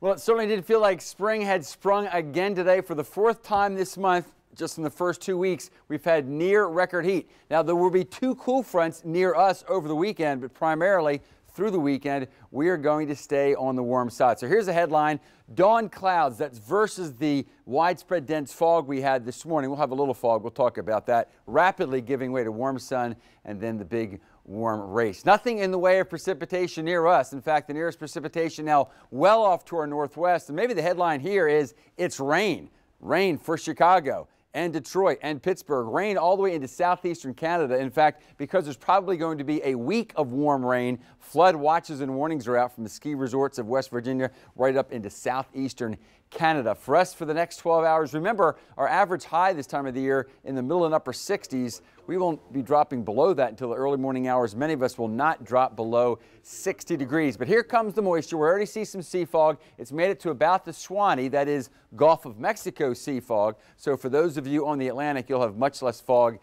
Well, it certainly did feel like spring had sprung again today for the fourth time this month. Just in the first 2 weeks, we've had near record heat. Now, there will be two cool fronts near us over the weekend, but primarily through the weekend, we are going to stay on the warm side. So here's a headline: dawn clouds. That's versus the widespread dense fog we had this morning. We'll have a little fog. We'll talk about that. Rapidly giving way to warm sun and then the big warm race. Nothing in the way of precipitation near us. In fact, the nearest precipitation now well off to our northwest. And maybe the headline here is it's rain. Rain for Chicago and Detroit and Pittsburgh. Rain all the way into southeastern Canada. In fact, because there's probably going to be a week of warm rain, flood watches and warnings are out from the ski resorts of West Virginia right up into southeastern Canada. For us, for the next 12 hours, remember our average high this time of the year in the middle and upper 60s. We won't be dropping below that until the early morning hours. Many of us will not drop below 60 degrees. But here comes the moisture. We already see some sea fog. It's made it to about the Suwannee, that is Gulf of Mexico sea fog. So for those of you on the Atlantic, you'll have much less fog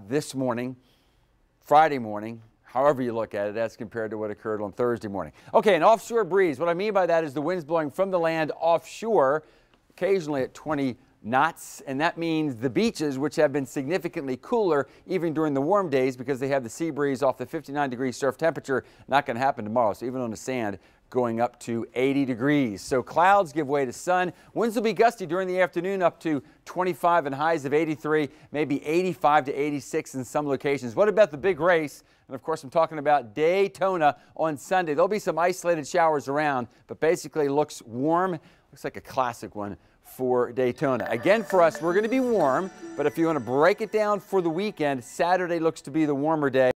this morning, Friday morning, however you look at it, as compared to what occurred on Thursday morning. Okay, an offshore breeze. What I mean by that is the winds blowing from the land offshore, occasionally at 20 knots, and that means the beaches, which have been significantly cooler even during the warm days because they have the sea breeze off the 59-degree surf temperature, not going to happen tomorrow. So even on the sand, going up to 80 degrees. So clouds give way to sun. Winds will be gusty during the afternoon up to 25 and highs of 83, maybe 85 to 86 in some locations. What about the big race? And of course, I'm talking about Daytona on Sunday. There'll be some isolated showers around, but basically looks warm. Looks like a classic one for Daytona. Again, for us, we're going to be warm, but if you want to break it down for the weekend, Saturday looks to be the warmer day.